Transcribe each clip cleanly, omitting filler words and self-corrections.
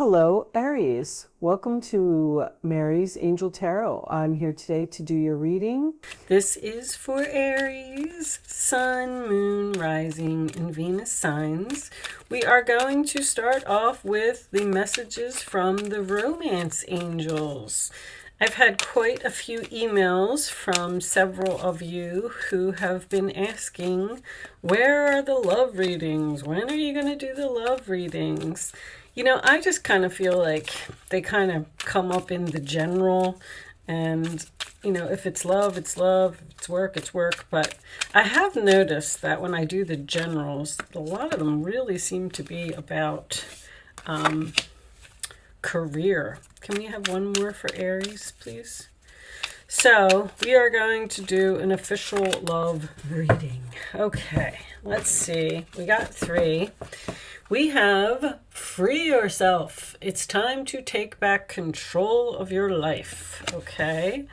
Hello, Aries. Welcome to Mary's Angel Tarot. I'm here today to do your reading. This is for Aries, Sun, Moon, Rising, and Venus signs. We are going to start off with the messages from the romance angels. I've had quite a few emails from several of you who have been asking, where are the love readings? When are you going to do the love readings? You know, I just kind of feel like they kind of come up in the general, and, you know, if it's love, it's love, if it's work. But I have noticed that when I do the generals, a lot of them really seem to be about career. Can we have one more for Aries, please? So we are going to do an official love reading. Okay, let's see. We got 3. We have free yourself. It's time to take back control of your life. Okay.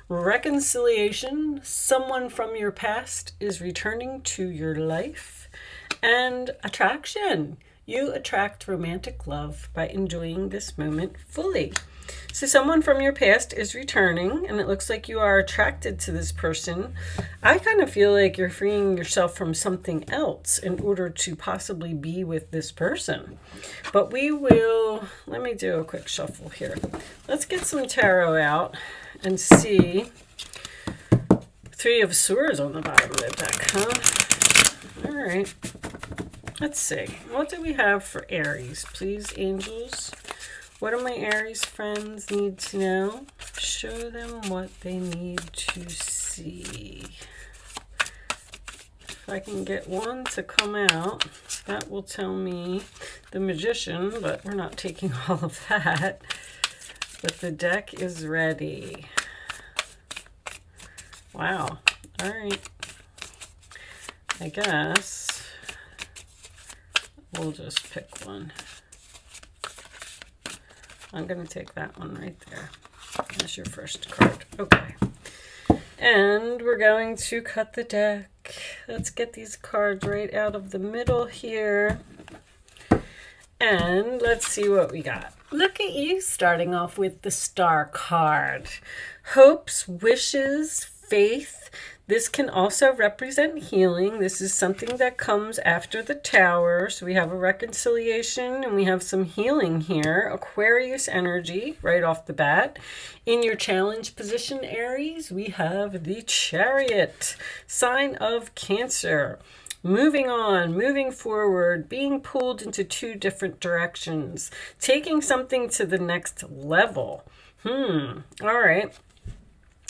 Reconciliation. Someone from your past is returning to your life. And attraction. You attract romantic love by enjoying this moment fully. So someone from your past is returning, and it looks like you are attracted to this person. I kind of feel like you're freeing yourself from something else in order to possibly be with this person. But we will, let me do a quick shuffle here. Let's get some tarot out and see. 3 of Swords on the bottom of the deck, huh? All right. Let's see. What do we have for Aries? Please, angels. What do my Aries friends need to know? Show them what they need to see. If I can get one to come out, that will tell me the Magician, but we're not taking all of that. But the deck is ready. Wow. All right. I guess we'll just pick one. I'm going to take that one right there. That's your first card. Okay. And we're going to cut the deck. Let's get these cards right out of the middle here. And let's see what we got. Look at you starting off with the Star card. Hopes, wishes, faith. This can also represent healing. This is something that comes after the Tower. So we have a reconciliation and we have some healing here. Aquarius energy right off the bat. In your challenge position, Aries, we have the Chariot, sign of Cancer. Moving on, moving forward, being pulled into 2 different directions, taking something to the next level. All right.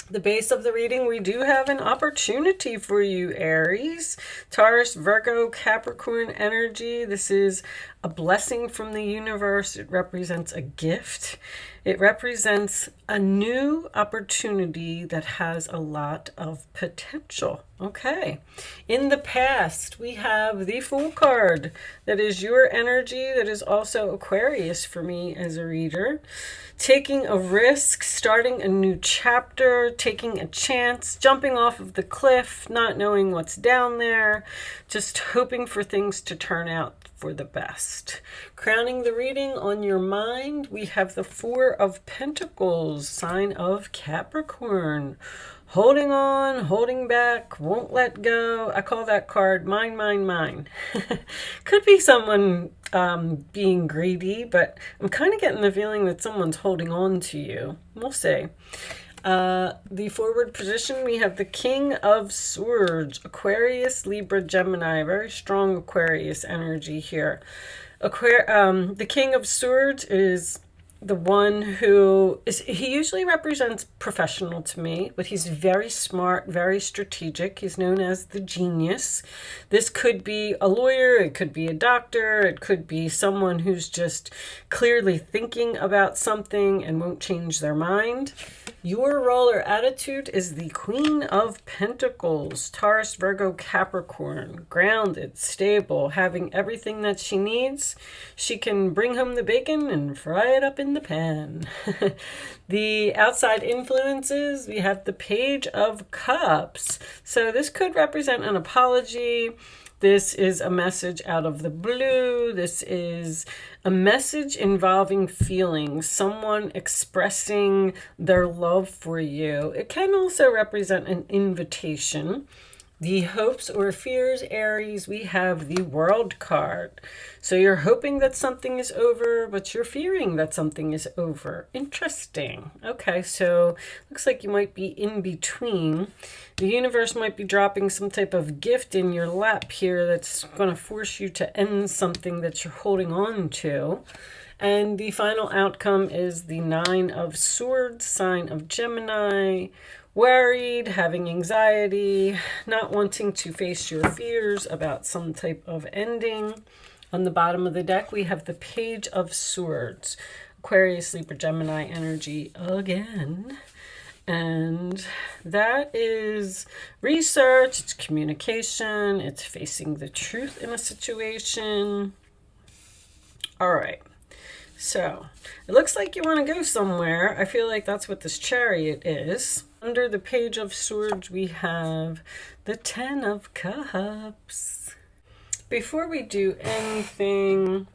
The base of the reading, we do have an opportunity for you, Aries. Taurus, Virgo, Capricorn energy. This is a blessing from the universe. It represents a gift. It represents a new opportunity that has a lot of potential. Okay. In the past, we have the Fool card. That is your energy. That is also Aquarius for me as a reader. Taking a risk, starting a new chapter, taking a chance, jumping off of the cliff, not knowing what's down there, just hoping for things to turn out for the best. Crowning the reading on your mind, we have the 4 of Pentacles, sign of Capricorn. Holding on, holding back, won't let go. I call that card mine, mine, mine. Could be someone being greedy, but I'm kind of getting the feeling that someone's holding on to you. We'll see. The forward position, we have the King of Swords, Aquarius, Libra, Gemini. Very strong Aquarius energy here. The King of Swords is the one who is, he usually represents professional to me, but he's very smart, very strategic. He's known as the genius. This could be a lawyer, it could be a doctor, it could be someone who's just clearly thinking about something and won't change their mind. Your role or attitude is the Queen of Pentacles, Taurus, Virgo, Capricorn, grounded, stable, having everything that she needs. She can bring home the bacon and fry it up in and the pen. The outside influences, we have the Page of Cups. So this could represent an apology. This is a message out of the blue. This is a message involving feelings, someone expressing their love for you. It can also represent an invitation. The hopes or fears, Aries, we have the World card. So you're hoping that something is over, but you're fearing that something is over. Interesting. Okay, so looks like you might be in between. The universe might be dropping some type of gift in your lap here that's going to force you to end something that you're holding on to. And the final outcome is the Nine of Swords, sign of Gemini. Worried, having anxiety, not wanting to face your fears about some type of ending. On the bottom of the deck, we have the Page of Swords. Aquarius, Libra, Gemini energy again. And that is research, it's communication, it's facing the truth in a situation. All right. So it looks like you want to go somewhere. I feel like that's what this Chariot is. Under the Page of Swords, we have the Ten of Cups. Before we do anything,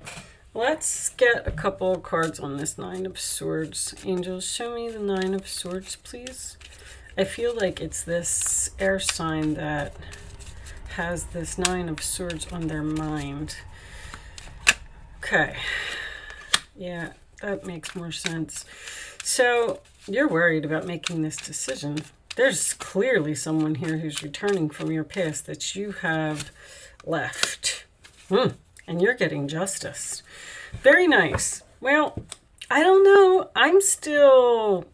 let's get a couple of cards on this Nine of Swords. Angels, show me the Nine of Swords, please. I feel like it's this air sign that has this Nine of Swords on their mind. Okay. Yeah, that makes more sense. So you're worried about making this decision. There's clearly someone here who's returning from your past that you have left. And you're getting justice. Very nice. Well, I don't know. I'm still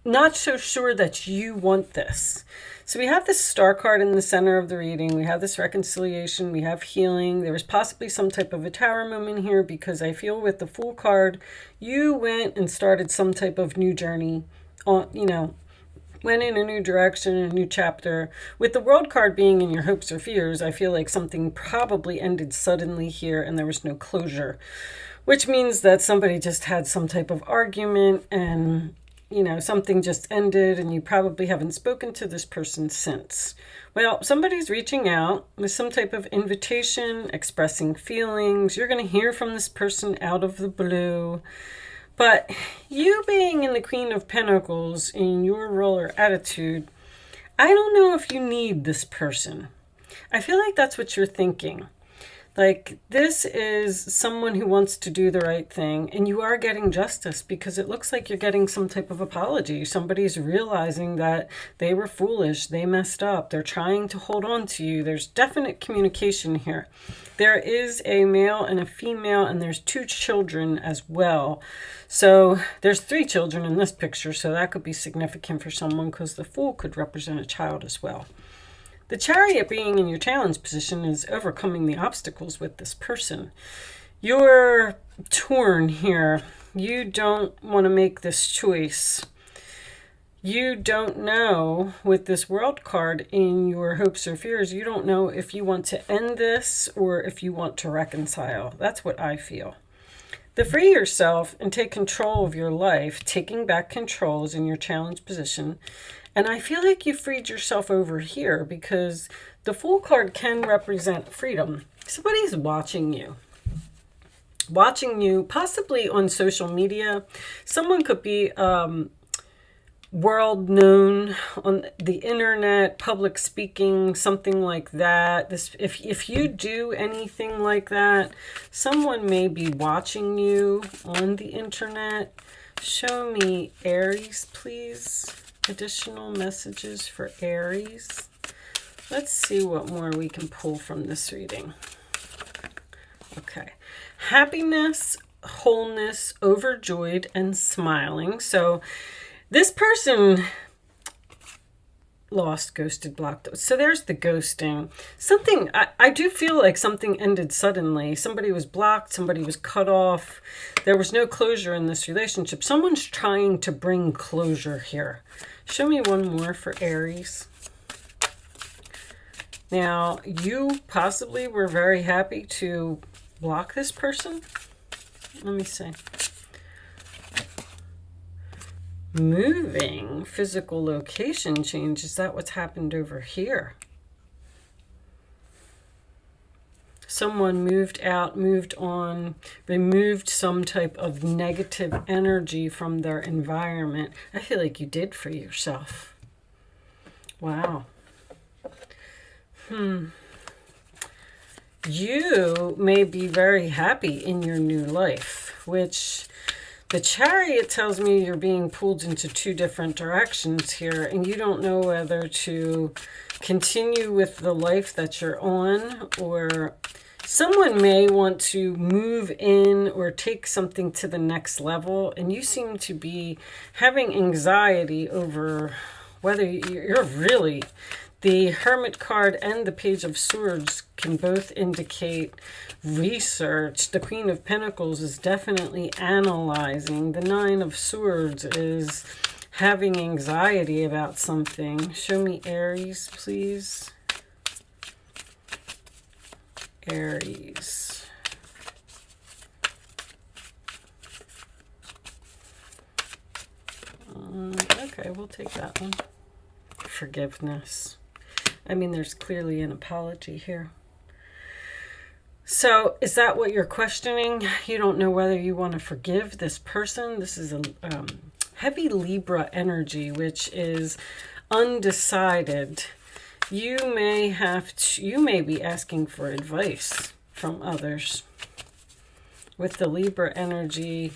not so sure that you want this. So we have this Star card in the center of the reading. We have this reconciliation. We have healing. There was possibly some type of a tower moment here because I feel with the Fool card, you went and started some type of new journey. Went in a new direction, a new chapter. With the World card being in your hopes or fears, I feel like something probably ended suddenly here and there was no closure, which means that somebody just had some type of argument and something just ended and you probably haven't spoken to this person since. Well, somebody's reaching out with some type of invitation, expressing feelings. You're going to hear from this person out of the blue. But you being in the Queen of Pentacles in your role or attitude, I don't know if you need this person. I feel like that's what you're thinking. Like, this is someone who wants to do the right thing, and you are getting justice because it looks like you're getting some type of apology. Somebody's realizing that they were foolish, they messed up, they're trying to hold on to you. There's definite communication here. There is a male and a female, and there's 2 children as well. So there's 3 children in this picture, so that could be significant for someone because the Fool could represent a child as well. The Chariot being in your challenge position is overcoming the obstacles with this person. You're torn here. You don't want to make this choice. You don't know with this World card in your hopes or fears, you don't know if you want to end this or if you want to reconcile. That's what I feel. The Free Yourself and Take Control of Your Life, taking back control is in your challenge position. And I feel like you freed yourself over here because the Fool card can represent freedom. Somebody's watching you. Watching you, possibly on social media. Someone could be world known on the internet, public speaking, something like that. If you do anything like that, someone may be watching you on the internet. Show me Aries, please. Additional messages for Aries. Let's see what more we can pull from this reading. Okay. Happiness, wholeness, overjoyed, and smiling. So this person lost, ghosted, blocked. So there's the ghosting. Something, I do feel like something ended suddenly. Somebody was blocked. Somebody was cut off. There was no closure in this relationship. Someone's trying to bring closure here. Show me one more for Aries. Now, you possibly were very happy to block this person. Let me see. moving, physical location change. Is that what's happened over here? Someone moved out, moved on, removed some type of negative energy from their environment. I feel like you did for yourself. Wow. You may be very happy in your new life, which the Chariot tells me you're being pulled into two different directions here, and you don't know whether to continue with the life that you're on, or someone may want to move in or take something to the next level, and you seem to be having anxiety over whether you're really... The Hermit card and the Page of Swords can both indicate research. The Queen of Pentacles is definitely analyzing. The Nine of Swords is having anxiety about something. Show me Aries, please. Aries. Okay, we'll take that one. Forgiveness. I mean, there's clearly an apology here. So is that what you're questioning? You don't know whether you want to forgive this person. This is a heavy Libra energy, which is undecided. You may be asking for advice from others. With the Libra energy,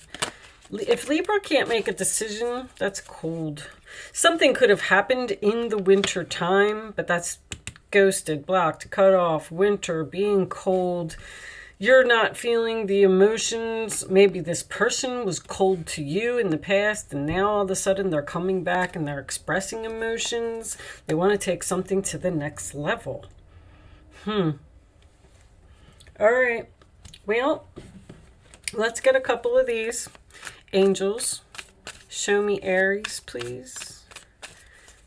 if Libra can't make a decision, that's cold. Something could have happened in the winter time, but that's ghosted, blocked, cut off, winter, being cold. You're not feeling the emotions. Maybe this person was cold to you in the past, and now all of a sudden they're coming back and they're expressing emotions. They want to take something to the next level. All right. Well, let's get a couple of these. Angels, show me Aries, please.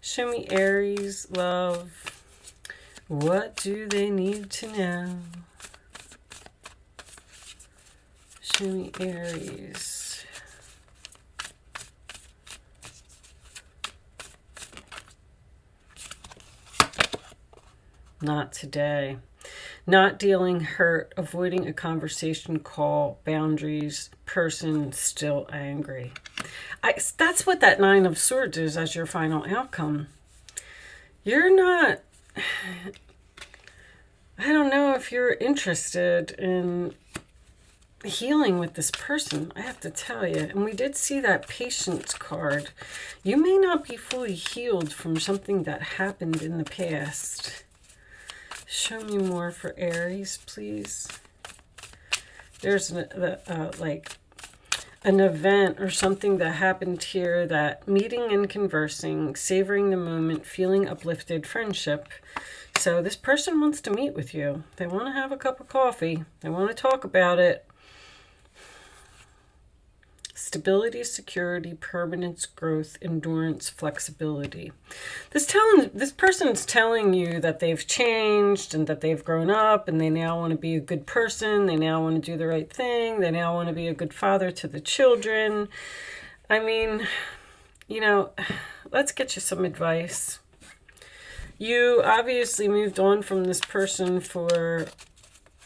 Show me Aries, love. What do they need to know? Show me Aries. Not today. Not dealing hurt, avoiding a conversation, call, boundaries, person still angry. That's what that Nine of Swords is as your final outcome. You're not... I don't know if you're interested in healing with this person, I have to tell you. And we did see that Patience card. You may not be fully healed from something that happened in the past. Show me more for Aries, please. There's like an event or something that happened here, that meeting and conversing, savoring the moment, feeling uplifted, friendship. So this person wants to meet with you. They want to have a cup of coffee. They want to talk about it. Stability, security, permanence, growth, endurance, flexibility. This person's telling you that they've changed and that they've grown up and they now want to be a good person. They now want to do the right thing. They now want to be a good father to the children. I mean, you know, let's get you some advice. You obviously moved on from this person for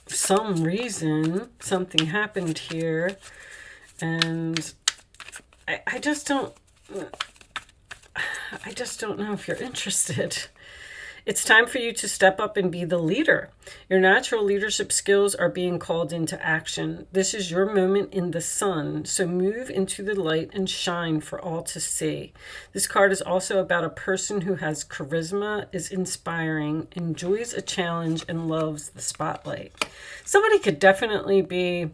some reason. Something happened here. And I just don't know if you're interested. It's time for you to step up and be the leader. Your natural leadership skills are being called into action. This is your moment in the sun. So move into the light and shine for all to see. This card is also about a person who has charisma, is inspiring, enjoys a challenge, and loves the spotlight. Somebody could definitely be...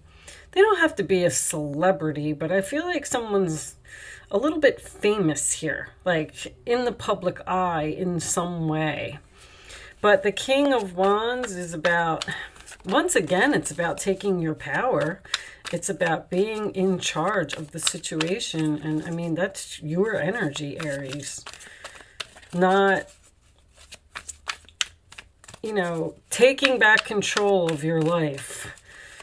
They don't have to be a celebrity, but I feel like someone's a little bit famous here, like in the public eye in some way. But the King of Wands is about, once again, it's about taking your power. It's about being in charge of the situation. And I mean, that's your energy, Aries. Not, you know, taking back control of your life.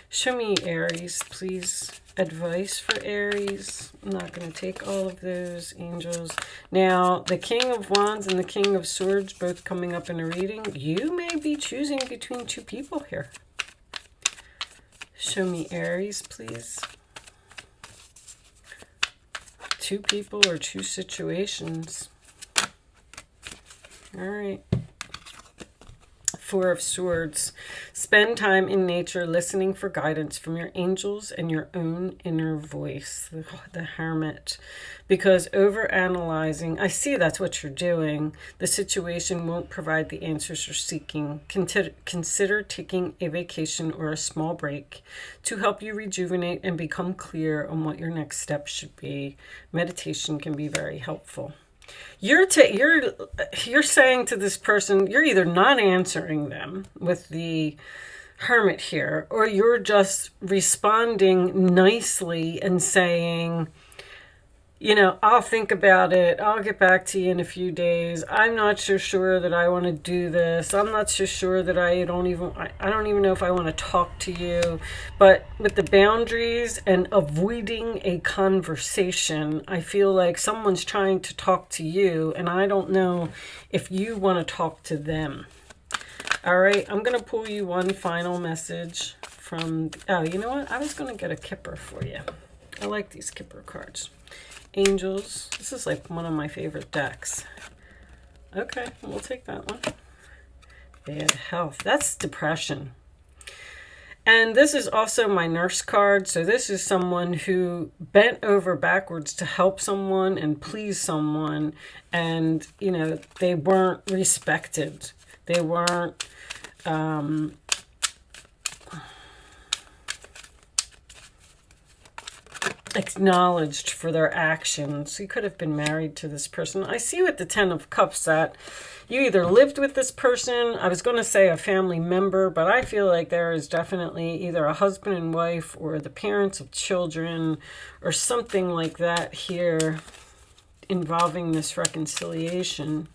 Show me Aries, please. advice for Aries. I'm not going to take all of those, angels. Now, the King of Wands and the King of Swords both coming up in a reading. You may be choosing between two people here. Show me Aries, please. Two people or two situations. All right. Four of Swords. Spend time in nature listening for guidance from your angels and your own inner voice, the Hermit. Because overanalyzing, I see that's what you're doing. The situation won't provide the answers you're seeking. Consider taking a vacation or a small break to help you rejuvenate and become clear on what your next step should be. Meditation can be very helpful. You're saying to this person, you're either not answering them with the Hermit here, or you're just responding nicely and saying, you know, I'll think about it. I'll get back to you in a few days. I'm not so sure that I want to do this. I'm not so sure that I don't even know if I want to talk to you. But with the boundaries and avoiding a conversation, I feel like someone's trying to talk to you, and I don't know if you want to talk to them. All right, I'm going to pull you one final message from, oh, you know what? I was going to get a Kipper for you. I like these Kipper cards. Angels. This is like one of my favorite decks. Okay, we'll take that one. Bad health. That's depression. And this is also my Nurse card. So this is someone who bent over backwards to help someone and please someone. And, you know, they weren't respected. They weren't acknowledged for their actions. You could have been married to this person. I see with the Ten of Cups that you either lived with this person, I was going to say a family member, but I feel like there is definitely either a husband and wife or the parents of children or something like that here involving this reconciliation.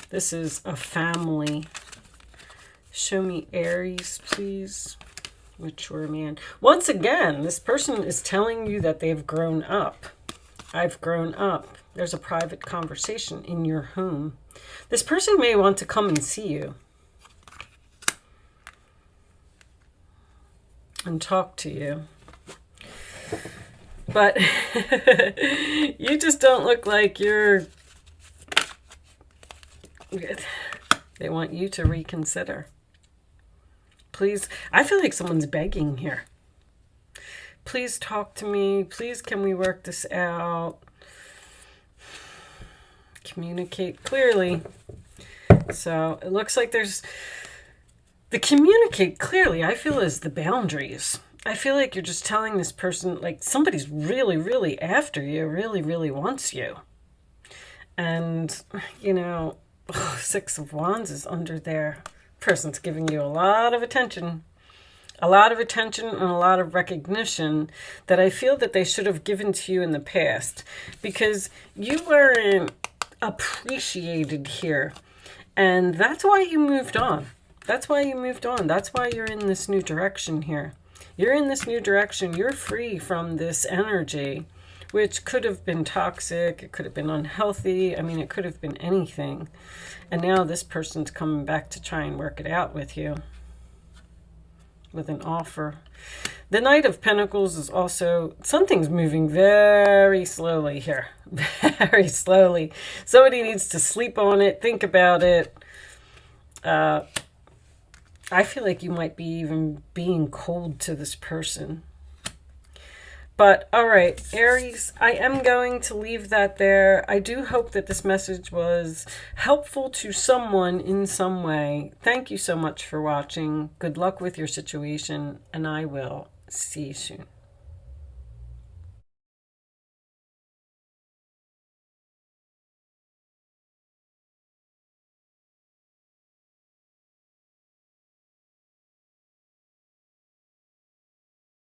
This is a family. Show me Aries, please. Mature man. Once again, this person is telling you that they've grown up. I've grown up. There's a private conversation in your home. This person may want to come and see you and talk to you. But you just don't look like you're... They want you to reconsider. Please, I feel like someone's begging here. Please talk to me. Please, can we work this out? Communicate clearly. So it looks like there's... The communicate clearly, I feel, is the boundaries. I feel like you're just telling this person, like, somebody's really, really after you, really, really wants you. And, you know, Six of Wands is under there. Person's giving you a lot of attention and a lot of recognition that I feel that they should have given to you in the past, because you weren't appreciated here, and that's why you moved on. That's why you're in this new direction here. You're in this new direction. You're free from this energy, which could have been toxic. It could have been unhealthy. I mean, it could have been anything. And now this person's coming back to try and work it out with you with an offer. The Knight of Pentacles is also, something's moving very slowly here. Very slowly. Somebody needs to sleep on it, think about it. I feel like you might be even being cold to this person. But, all right, Aries, I am going to leave that there. I do hope that this message was helpful to someone in some way. Thank you so much for watching. Good luck with your situation, and I will see you soon.